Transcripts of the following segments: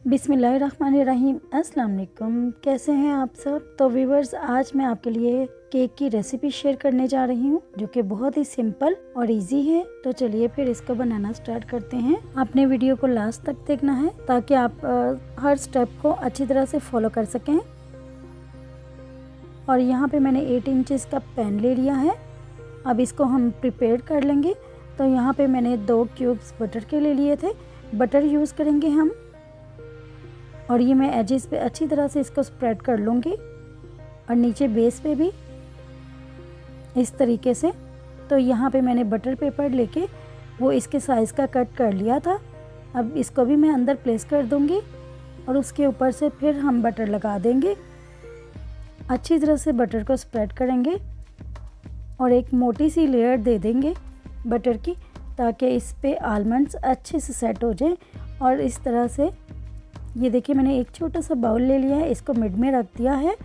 बिस्मिल्लाहिर्रहमानिर्रहीम। अस्सलाम वालेकुम। कैसे हैं आप सब? तो व्यूवर्स, आज मैं आपके लिए केक की रेसिपी शेयर करने जा रही हूँ जो कि बहुत ही सिंपल और इजी है। तो चलिए फिर इसको बनाना स्टार्ट करते हैं। आपने वीडियो को लास्ट तक देखना है ताकि आप हर स्टेप को अच्छी तरह से फॉलो कर सकें। और यहाँ पे मैंने 8 इंचेस का पैन ले लिया है। अब इसको हम प्रिपेयर कर लेंगे। तो यहाँ पे मैंने 2 क्यूब्स बटर के ले लिए थे। बटर यूज़ करेंगे हम। और ये मैं एजेस पे अच्छी तरह से इसको स्प्रेड कर लूँगी और नीचे बेस पे भी इस तरीके से। तो यहाँ पे मैंने बटर पेपर लेके वो इसके साइज़ का कट कर लिया था। अब इसको भी मैं अंदर प्लेस कर दूँगी और उसके ऊपर से फिर हम बटर लगा देंगे। अच्छी तरह से बटर को स्प्रेड करेंगे और एक मोटी सी लेयर दे देंगे बटर की, ताकि इस पे आलमंड्स अच्छे से सेट हो जाए। और इस तरह से ये देखिए, मैंने एक छोटा सा बाउल ले लिया है, इसको मिड में रख दिया है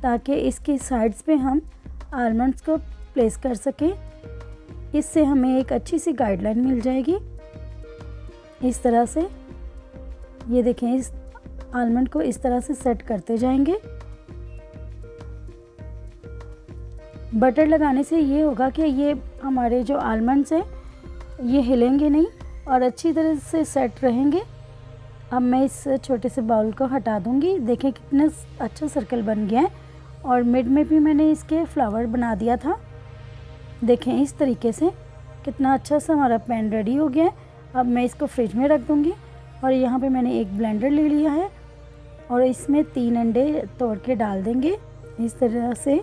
ताकि इसकी साइड्स पे हम आलमंड्स को प्लेस कर सकें। इससे हमें एक अच्छी सी गाइडलाइन मिल जाएगी। इस तरह से ये देखें, इस आलमंड को इस तरह से सेट करते जाएंगे। बटर लगाने से ये होगा कि ये हमारे जो आलमंड्स हैं ये हिलेंगे नहीं और अच्छी तरह से सेट रहेंगे। अब मैं इस छोटे से बाउल को हटा दूंगी। देखें कितना अच्छा सर्कल बन गया है और मिड में भी मैंने इसके फ्लावर बना दिया था। देखें इस तरीके से कितना अच्छा सा हमारा पैन रेडी हो गया है। अब मैं इसको फ्रिज में रख दूंगी। और यहाँ पे मैंने एक ब्लेंडर ले लिया है और इसमें 3 अंडे तोड़ के डाल देंगे इस तरह से।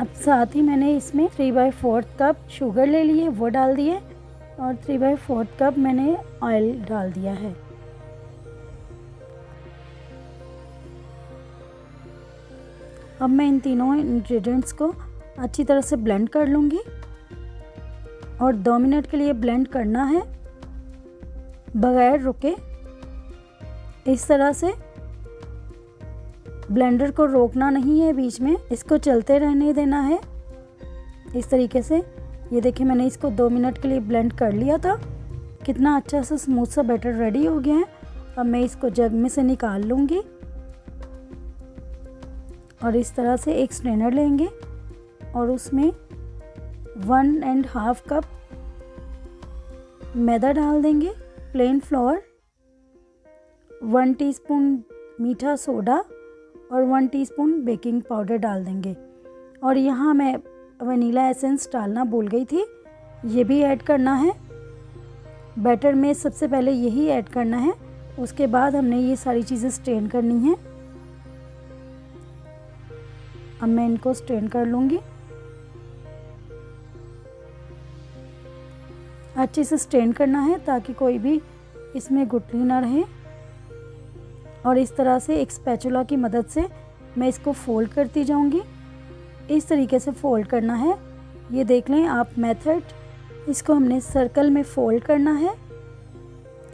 अब साथ ही मैंने इसमें 3/4 कप शुगर ले लिए, वो डाल दिए और 3/4 कप मैंने ऑयल डाल दिया है। अब मैं इन तीनों इंग्रेडिएंट्स को अच्छी तरह से ब्लेंड कर लूँगी और 2 मिनट के लिए ब्लेंड करना है बगैर रुके। इस तरह से ब्लेंडर को रोकना नहीं है, बीच में इसको चलते रहने देना है इस तरीके से। ये देखिए, मैंने इसको 2 मिनट के लिए ब्लेंड कर लिया था। कितना अच्छा सा स्मूथ सा बैटर रेडी हो गया है। अब मैं इसको जग में से निकाल लूँगी और इस तरह से एक स्ट्रेनर लेंगे और उसमें 1.5 कप मैदा डाल देंगे, प्लेन फ्लोर, 1 टीस्पून मीठा सोडा और 1 टीस्पून बेकिंग पाउडर डाल देंगे। और यहाँ मैं वनीला एसेंस डालना भूल गई थी, ये भी ऐड करना है। बैटर में सबसे पहले यही ऐड करना है, उसके बाद हमने ये सारी चीज़ें स्ट्रेन करनी है। अब मैं इनको स्ट्रेन कर लूँगी। अच्छे से स्ट्रेन करना है ताकि कोई भी इसमें गुठली ना रहे। और इस तरह से एक स्पैचुला की मदद से मैं इसको फोल्ड करती जाऊंगी। इस तरीके से फोल्ड करना है। ये देख लें आप मेथड। इसको हमने सर्कल में फोल्ड करना है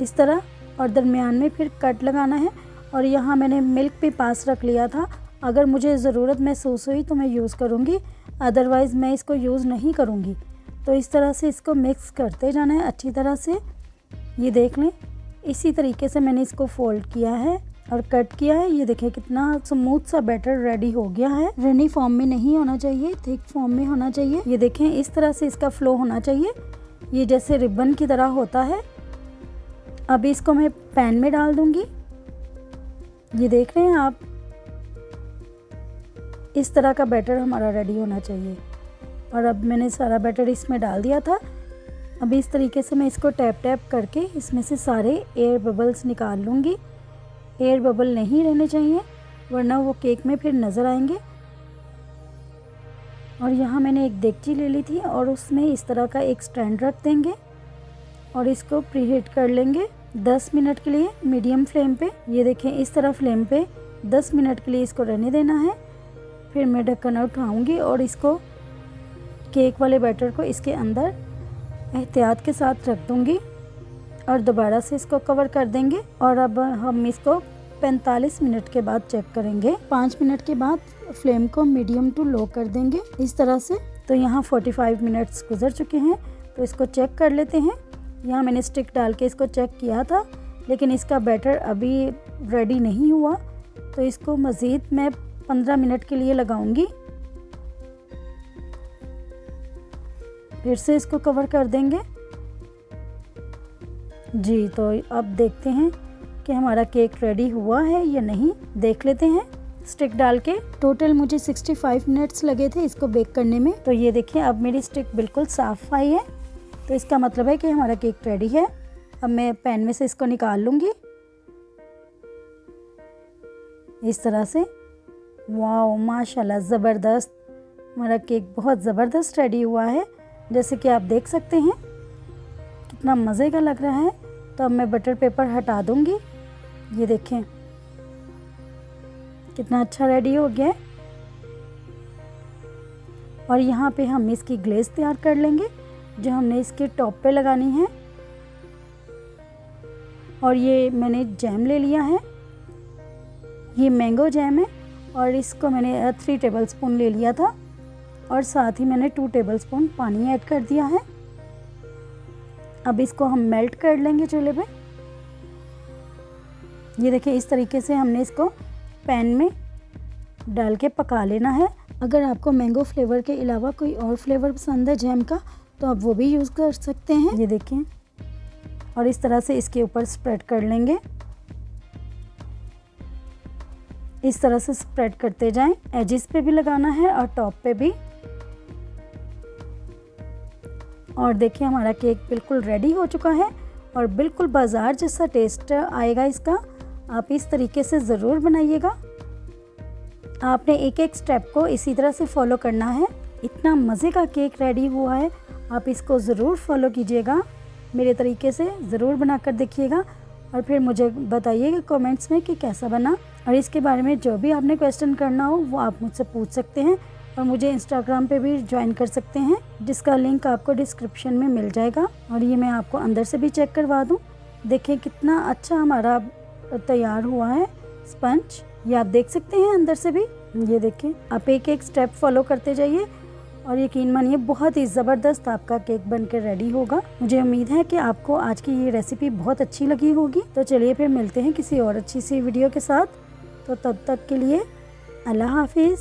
इस तरह और दरमियान में फिर कट लगाना है। और यहाँ मैंने मिल्क भी पास रख लिया था, अगर मुझे ज़रूरत महसूस हुई तो मैं यूज़ करूँगी, अदरवाइज़ मैं इसको यूज़ नहीं करूँगी। तो इस तरह से इसको मिक्स करते जाना है अच्छी तरह से। ये देख लें, इसी तरीके से मैंने इसको फोल्ड किया है और कट किया है। ये देखें कितना स्मूथ सा बैटर रेडी हो गया है। रनी फॉर्म में नहीं होना चाहिए, थिक फॉर्म में होना चाहिए। ये देखें इस तरह से इसका फ्लो होना चाहिए, ये जैसे रिबन की तरह होता है। अब इसको मैं पैन में डाल दूंगी। ये देख रहे हैं आप, इस तरह का बैटर हमारा रेडी होना चाहिए। और अब मैंने सारा बैटर इसमें डाल दिया था। अब इस तरीके से मैं इसको टैप टैप करके इसमें से सारे एयर बबल्स निकाल लूँगी। एयर बबल नहीं रहने चाहिए वरना वो केक में फिर नज़र आएंगे। और यहाँ मैंने एक देगची ले ली थी और उसमें इस तरह का एक स्टैंड रख देंगे और इसको प्रीहीट कर लेंगे 10 मिनट के लिए मीडियम फ्लेम पे। ये देखें इस तरह फ्लेम पे 10 मिनट के लिए इसको रहने देना है। फिर मैं ढक्कन उठाऊँगी और इसको केक वाले बैटर को इसके अंदर एहतियात के साथ रख दूँगी और दोबारा से इसको कवर कर देंगे। और अब हम इसको 45 मिनट के बाद चेक करेंगे। 5 मिनट के बाद फ्लेम को मीडियम टू लो कर देंगे इस तरह से। तो यहाँ 45 मिनट्स गुजर चुके हैं, तो इसको चेक कर लेते हैं। यहाँ मैंने स्टिक डाल के इसको चेक किया था, लेकिन इसका बैटर अभी रेडी नहीं हुआ, तो इसको मज़ीद मैं 15 मिनट के लिए लगाऊंगी। फिर से इसको कवर कर देंगे जी। तो अब देखते हैं कि हमारा केक रेडी हुआ है या नहीं, देख लेते हैं स्टिक डाल के। टोटल मुझे 65 मिनट्स लगे थे इसको बेक करने में। तो ये देखिए अब मेरी स्टिक बिल्कुल साफ़ आई है, तो इसका मतलब है कि हमारा केक रेडी है। अब मैं पैन में से इसको निकाल लूँगी इस तरह से। वाओ माशाल्लाह ज़बरदस्त, हमारा केक बहुत ज़बरदस्त रेडी हुआ है, जैसे कि आप देख सकते हैं कितना मज़े का लग रहा है। तो अब मैं बटर पेपर हटा दूँगी। ये देखें कितना अच्छा रेडी हो गया है। और यहाँ पे हम इसकी ग्लेज़ तैयार कर लेंगे जो हमने इसके टॉप पे लगानी है। और ये मैंने जैम ले लिया है, ये मैंगो जैम है, और इसको मैंने 3 टेबलस्पून ले लिया था, और साथ ही मैंने 2 टेबलस्पून पानी ऐड कर दिया है। अब इसको हम मेल्ट कर लेंगे चूल्हे पे। ये देखिए इस तरीके से हमने इसको पैन में डाल के पका लेना है। अगर आपको मैंगो फ्लेवर के अलावा कोई और फ्लेवर पसंद है जैम का, तो आप वो भी यूज़ कर सकते हैं। ये देखें, और इस तरह से इसके ऊपर स्प्रेड कर लेंगे। इस तरह से स्प्रेड करते जाएं, एजिस पे भी लगाना है और टॉप पे भी। और देखिए हमारा केक बिल्कुल रेडी हो चुका है और बिल्कुल बाज़ार जैसा टेस्ट आएगा इसका। आप इस तरीके से ज़रूर बनाइएगा। आपने एक एक स्टेप को इसी तरह से फॉलो करना है। इतना मज़े का केक रेडी हुआ है, आप इसको ज़रूर फॉलो कीजिएगा, मेरे तरीके से ज़रूर बनाकर देखिएगा और फिर मुझे बताइएगा कमेंट्स में कि कैसा बना। और इसके बारे में जो भी आपने क्वेश्चन करना हो वो आप मुझसे पूछ सकते हैं, और मुझे इंस्टाग्राम पे भी ज्वाइन कर सकते हैं, जिसका लिंक आपको डिस्क्रिप्शन में मिल जाएगा। और ये मैं आपको अंदर से भी चेक करवा दूँ। देखिए कितना अच्छा हमारा तैयार हुआ है स्पंज, ये आप देख सकते हैं अंदर से भी। ये देखिए, आप एक एक स्टेप फॉलो करते जाइए और यकीन मानिए बहुत ही ज़बरदस्त आपका केक बनकर रेडी होगा। मुझे उम्मीद है कि आपको आज की ये रेसिपी बहुत अच्छी लगी होगी। तो चलिए फिर मिलते हैं किसी और अच्छी सी वीडियो के साथ। तो तब तक के लिए अल्लाह हाफिज़।